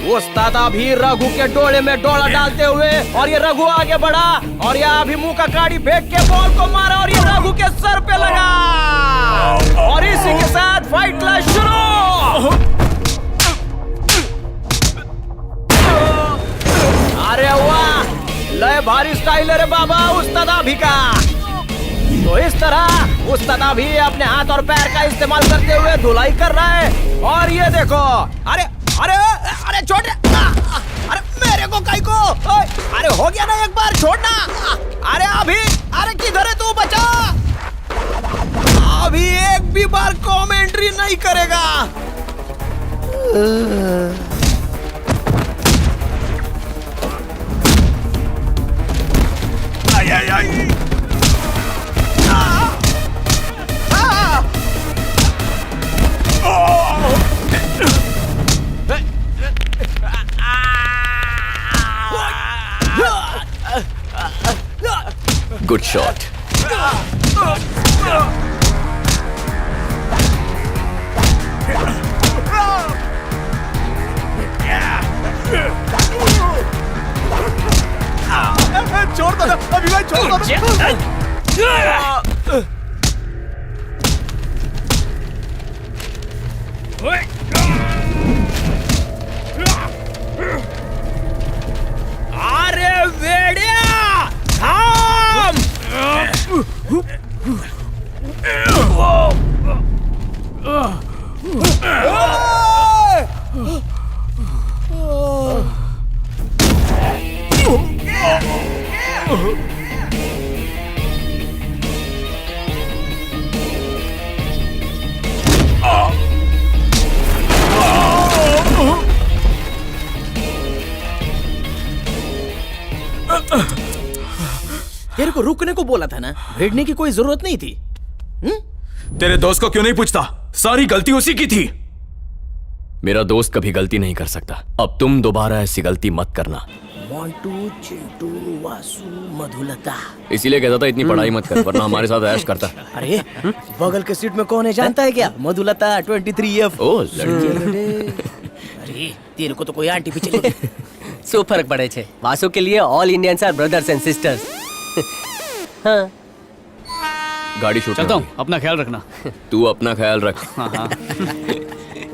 उस्ताद अभी रघु के डोले में डोला डालते हुए और ये रघु आगे बढ़ा और ये अभी मुंह का काड़ी फेंक के बॉल को मारा और ये रघु के सर पे लगा और इसी के साथ फाइट क्लास शुरू। अरे वाह, लय भारी स्टाइल है रे बाबा उस्ताद अभी का। तो इस तरह उस्ताद अभी अपने हाथ और पैर का इस्तेमाल करते हुए धुलाई कर रहा है और ये देखो। अरे अरे अरे छोटे, अरे मेरे को काई को, अरे हो गया ना एक बार, छोड़ना। अरे अभी, अरे किधर है तू बचा? अभी एक भी बार कमेंट्री नहीं करेगा। आई आई आई, गुड शॉट। छोड़ दो ना अभी भाई, छोड़ दो ना। अरे वेड़िया थाम। तेरे को रुकने को बोला था ना, भिड़ने की कोई जरूरत नहीं थी। तेरे दोस्त को क्यों नहीं पूछता? सारी गलती उसी की थी। मेरा दोस्त कभी गलती नहीं कर सकता। अब तुम दोबारा ऐसी गलती मत करना। मोंटू, चिंटू, वासु, मधुलता। इसीलिए कहता था इतनी पढ़ाई मत कर, वरना हमारे साथ ऐश करता। अरे बगल के सीट में कौन है जानता है क्या? मधुलता 23F। ओ लड़की। अरे तेरे को तो कोई आंटी पीछे ले गई। શું ફરક પડે છે? વાસુ કે लिए all Indians are brothers and sisters. हाँ, गाड़ी शूट चलता हूँ, अपना ख्याल रखना। तू अपना ख्याल रख। हाँ हाँ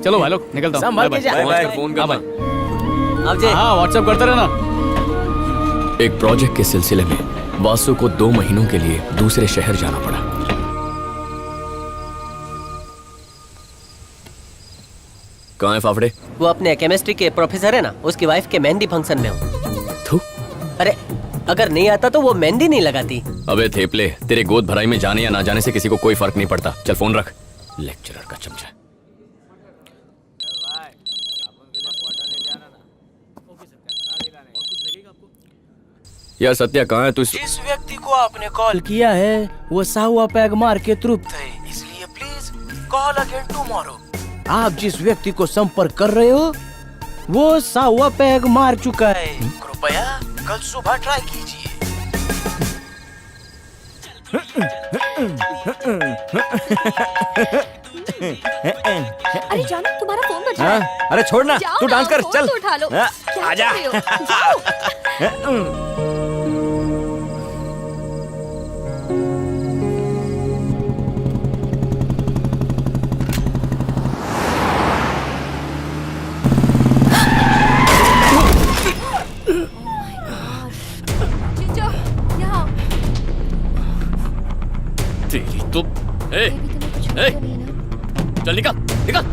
चलो भाई लोग, निकलता हूँ। संभाल के जा। फोन हाँ करना। भाई, अब जे हाँ व्हाट्सएप करते रहना। एक प्रोजेक्ट के सिलसिले में वासु को 2 महीनों के लिए दूसरे शहर जाना पड़ा। कहाँ है फाफड़े? वो अपने केमिस्ट्री के प्रोफेसर है ना, उसकी वाइफ के मेहंदी फंक्शन में हूँ। थू। अरे अगर नहीं आता तो वो मेहंदी नहीं लगाती। अबे थेपले, तेरे गोद भराई में जाने या ना जाने से किसी को कोई फर्क नहीं पड़ता। चल फोन रख, लेक्चरर का चमचा। यार सत्या कहाँ है तू? जिस व्यक्ति को आपने कॉल किया है वो साहुआ पैग मार के तृप्त है, इसलिए प्लीज कॉल अगेन टुमारो। आप जिस व्यक्ति को संपर्क कर रहे हो वो साहुआ पैग मार चुका है, कृपया कल सुबह ट्राई कीजिए। अरे जानो तुम्हारा फोन बज रहा है। अरे छोड़ना, जाओ तू ना, डांस कर, फोन चल। तो उठा लो। क्या आजा। कर रहे हो? जाओ। जीजो, यहाँ आओ। तेरी तो ए, बेबी, तुम्हें कुछ हुआ ए। तो नहीं ना? चल निकल निकल।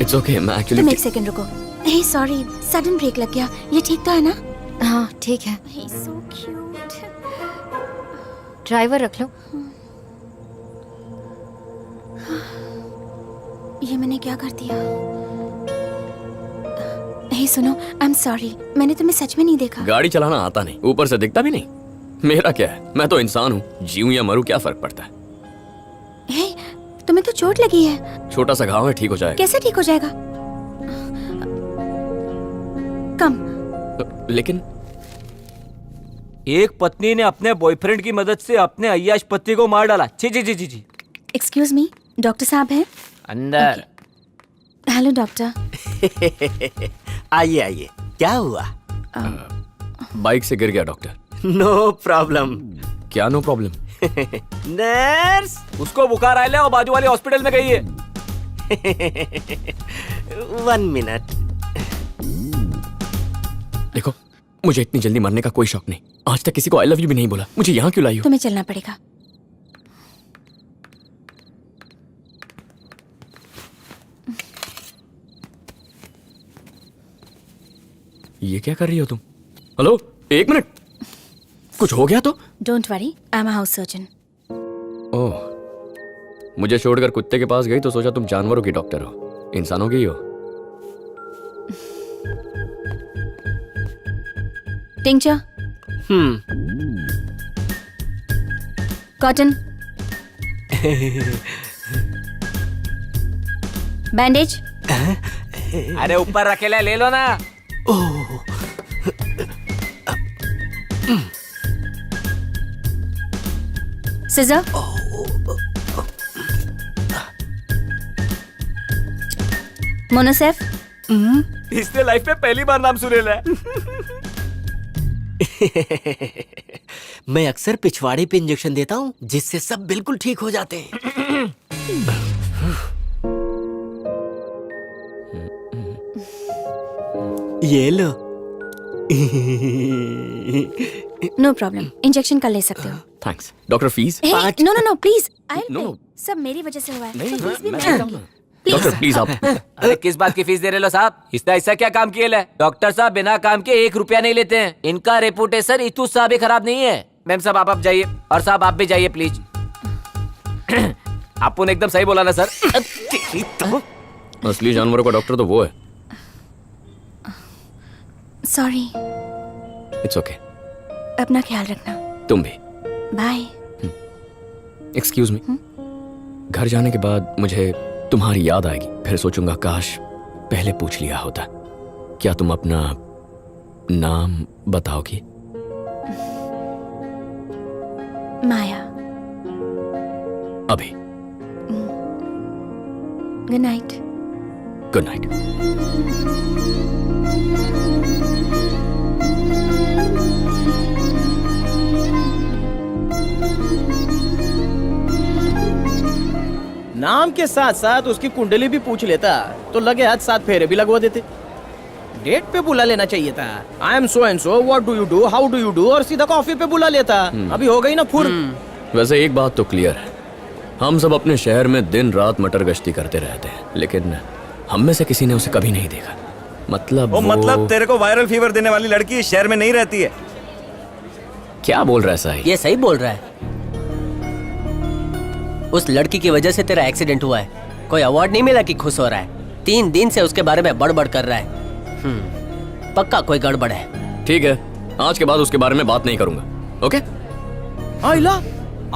इट्स ओके, मैं एक्चुअली तुम एक सेकंड रुको। हे सॉरी, सडन ब्रेक लग गया। ये ठीक तो है ना? हाँ ठीक है। He's so cute. ड्राइवर रख लो। ये मैंने क्या कर दिया? हे सुनो, आई एम सॉरी, मैंने तुम्हें सच में नहीं देखा। गाड़ी चलाना आता नहीं, ऊपर से दिखता भी नहीं। मेरा क्या है, मैं तो इंसान हूँ, जीऊं या मरूं क्या फर्क पड़ता है। हे, तुम्हें तो चोट लगी है। छोटा सा घाव है, ठीक हो जाएगा। कैसे ठीक हो जाएगा? कम। लेकिन एक पत्नी ने अपने बॉयफ्रेंड की मदद से अपने अय्याश पति को मार डाला। जी जी जी जी जी। एक्सक्यूज मी, डॉक्टर साहब हैं? अंदर। Hello doctor. आइए आइए, क्या हुआ? बाइक से गिर गया डॉक्टर। No problem. क्या नो प्रॉब्लम? नर्स, उसको बुखार आया है और बाजू वाले हॉस्पिटल में गई है। 1 मिनट। देखो, मुझे इतनी जल्दी मरने का कोई शौक नहीं। आज तक किसी को आई लव यू भी नहीं बोला। मुझे यहाँ क्यों लाई हो? तुम्हें चलना पड़ेगा। ये क्या कर रही हो तुम? Hello, 1 minute. कुछ हो गया तो? Don't worry, I am a house surgeon. Oh, मुझे छोड़कर कुत्ते के पास गई तो सोचा तुम जानवरों की डॉक्टर हो, इंसानों की ही हो। Tincture, cotton, bandage. अरे ऊपर रखेला, ले लो ना। Scissor, Monocef. इसने लाइफ में पहली बार नाम सुनेला है। मैं अक्सर पिछवाड़े पे इंजेक्शन देता हूँ, जिससे सब बिल्कुल ठीक हो जाते हैं। ये लो। नो प्रॉब्लम, इंजेक्शन कर ले सकते हो। Thanks. Doctor fees? No no no please, I No. सब मेरी वजह से हुआ है। नहीं, So, please be मैं mad. देता हूँ ना। डॉक्टर प्लीज आप। अरे किस बात की फीस दे रहे लो साहब? इसने ऐसा क्या काम किया है? डॉक्टर साहब बिना काम के 1 रुपया नहीं लेते हैं। इनका रेपुटेशन इतू सा भी खराब नहीं है। मैम साहब आप जाइए, और साहब आप भी जाइए प्लीज। आपने एकदम सही बोला ना सर। असली जानवरों का डॉक्टर तो वो है। सॉरी। It's okay. अपना ख्याल रखना। तुम भी। बाय। Excuse me. घर जाने के बाद मुझे तुम्हारी याद आएगी। फिर सोचूंगा काश पहले पूछ लिया होता। क्या तुम अपना नाम बताओगी? माया। अभी। Good night. Good night. नाम के साथ साथ उसकी कुंडली भी पूछ लेता तो लगे हाथ 7 फेरे भी लगवा देते। डेट पे बुला लेना चाहिए था। I am so and so, what do you do, how do you do, और सीधा कॉफी पे बुला लेता। अभी हो गई ना फुर। वैसे एक बात तो क्लियर है, हम सब अपने शहर में दिन रात मटर गश्ती करते रहते हैं, लेकिन हम में से किसी ने उसे कभी नहीं देखा। मतलब मतलब तेरे को वायरल फीवर देने वाली लड़की इस शहर में नहीं रहती है। क्या बोल रहा है साहिल? ये सही बोल रहा है। उस लड़की की वजह से तेरा एक्सीडेंट हुआ है। कोई अवार्ड नहीं मिला कि खुश हो रहा है। 3 दिन से उसके बारे में बड़बड़ कर रहा है। पक्का कोई गड़बड़ है। ठीक है, आज के बाद उसके बारे में बात नहीं करूंगा। ओके? आइला,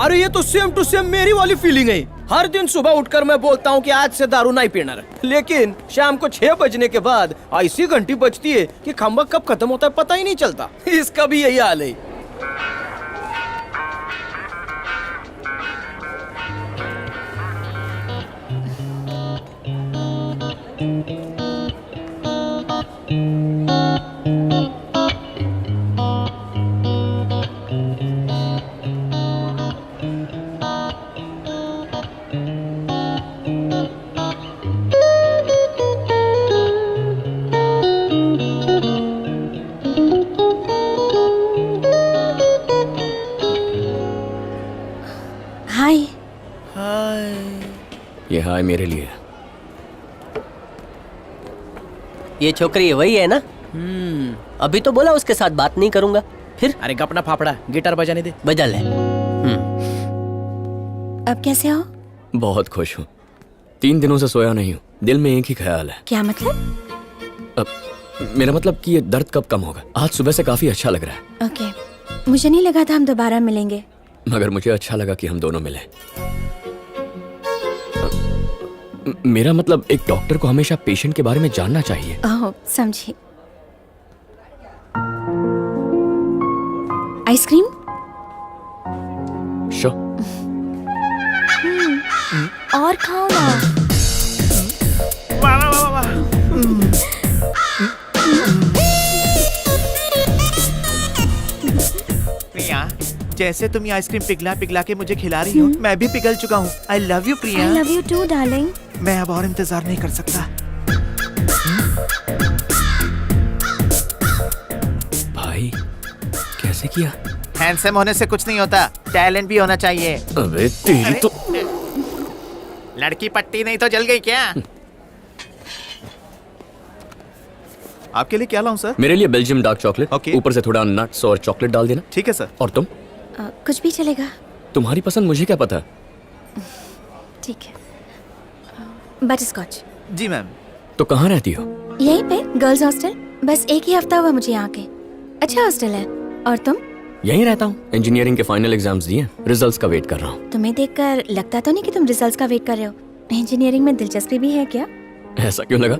अरे ये तो सेम टू सेम मेरी वाली फीलिंग है। हर दिन सुबह उठकर मैं बोलता हूँ कि आज से दारू नहीं पीना, लेकिन शाम को 6 बजने के बाद ऐसी घंटी बजती है कि खंबा कब खत्म होता है पता ही नहीं चलता। इसका भी यही हाल है। हाय। ये हाय मेरे लिए। ये छोकरी वही है ना? अभी तो बोला उसके साथ बात नहीं करूंगा, फिर अरे गपना फाफड़ा, गिटार बजाने दे। बजा ले। अब कैसे हो? बहुत खुश हूँ। 3 दिनों से सोया नहीं हूँ। दिल में एक ही ख्याल है। क्या मतलब? मेरा मतलब कि ये दर्द कब कम होगा। आज सुबह से काफी अच्छा लग रहा है। ओके, मुझे नहीं लगा था हम दोबारा मिलेंगे। मगर मुझे अच्छा लगा कि हम दोनों मिले। मेरा मतलब एक डॉक्टर को हमेशा पेशेंट के बारे में जानना चाहिए। ओह, समझी। आइसक्रीम? शो। और खाओ ना। वाह वाह वाह वाह। प्रिया, जैसे तुम ये आइसक्रीम पिघला पिघला के मुझे खिला रही हो, मैं भी पिघल चुका हूँ। I love you Priya. I love you too darling. मैं अब और इंतजार नहीं कर सकता। भाई कैसे किया? हैंडसम होने से कुछ नहीं होता, टैलेंट भी होना चाहिए। अबे तेरी तो। लड़की पट्टी नहीं तो जल गई क्या? आपके लिए क्या लाऊं सर? मेरे लिए बेल्जियम डार्क चॉकलेट, ओके। ऊपर से थोड़ा नट्स और चॉकलेट डाल देना। ठीक है सर। और तुम? कुछ भी चलेगा। तुम्हारी पसंद मुझे क्या पता। ठीक है। Butter scotch. जी मैम। तो कहाँ रहती हो? यहीं पे गर्ल्स हॉस्टल। बस एक ही हफ्ता हुआ मुझे यहाँ के। अच्छा हॉस्टल है। और तुम? यहीं रहता हूँ। इंजीनियरिंग के फाइनल एग्जाम्स दिए, रिजल्ट्स का वेट कर रहा हूँ। तुम्हें देखकर लगता तो नहीं कि तुम रिजल्ट्स का वेट कर रहे हो। इंजीनियरिंग में दिलचस्पी भी है क्या? ऐसा क्यों लगा?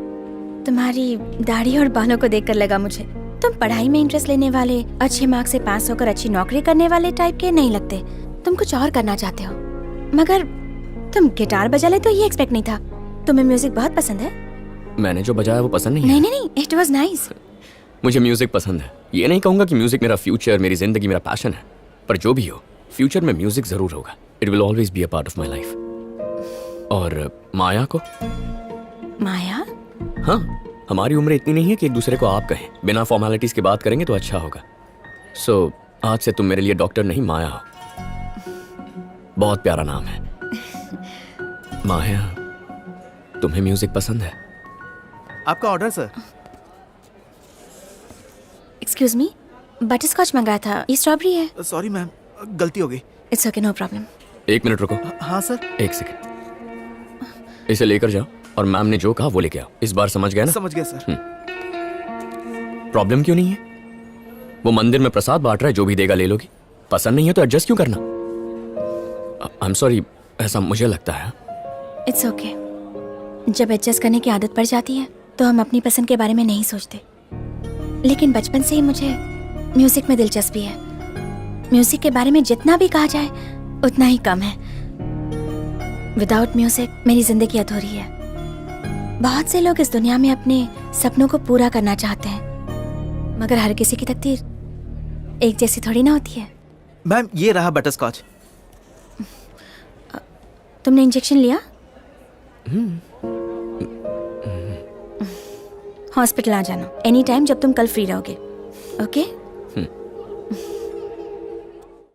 तुम्हारी दाढ़ी और बालों को देखकर लगा मुझे। तुम पढ़ाई में इंटरेस्ट लेने वाले, अच्छे मार्क्स से पास होकर अच्छी नौकरी करने वाले टाइप के नहीं लगते। तुम कुछ और करना चाहते हो। मगर तुम गिटार बजा ले तो ये एक्सपेक्ट नहीं था। तुम्हें म्यूजिक बहुत पसंद है? मैंने जो बजाया वो पसंद नहीं है। नहीं, इट वाज नाइस। मुझे म्यूजिक पसंद है। ये नहीं कहूंगा कि म्यूजिक मेरा फ्यूचर, मेरी जिंदगी, मेरा पैशन है। पर जो भी हो, फ्यूचर में म्यूजिक जरूर होगा। It will always be a part of my life. और माया को? माया? हाँ, हमारी उम्र इतनी नहीं है कि एक दूसरे को आप कहें। बिना फॉर्मेलिटीज के बात करेंगे तो अच्छा होगा। सो आज से तुम मेरे लिए डॉक्टर नहीं, माया हो। बहुत प्यारा नाम है। माया, तुम्हें म्यूजिक पसंद है? आपका order sir. Excuse me, butterscotch मंगाया था, ये स्ट्रॉबेरी है। सॉरी मैम, गलती हो गई। It's okay, no problem. 1 minute रुको। हाँ सर। 1 सेकंड। इसे लेकर जाओ और मैम ने जो कहा वो लेके आओ। इस बार समझ गया ना? समझ गया सर। प्रॉब्लम क्यों नहीं है? वो मंदिर में प्रसाद बांट रहा है, जो भी देगा ले लोगी। पसंद नहीं है तो एडजस्ट क्यों करना? आई एम सॉरी, ऐसा मुझे लगता है। It's okay. जब एडजस्ट करने की आदत पड़ जाती है तो हम अपनी पसंद के बारे में नहीं सोचते। लेकिन बचपन से ही मुझे म्यूजिक में दिलचस्पी है। म्यूजिक के बारे में जितना भी कहा जाए उतना ही कम है। विदाउट म्यूजिक मेरी जिंदगी अधूरी है। बहुत से लोग इस दुनिया में अपने सपनों को पूरा करना चाहते हैं, मगर हर किसी की तकदीर एक जैसी थोड़ी ना होती है। मैम ये रहा बटर स्कॉच। तुमने इंजेक्शन लिया? हॉस्पिटल आ जाना एनी टाइम जब तुम कल फ्री रहोगे। ओके?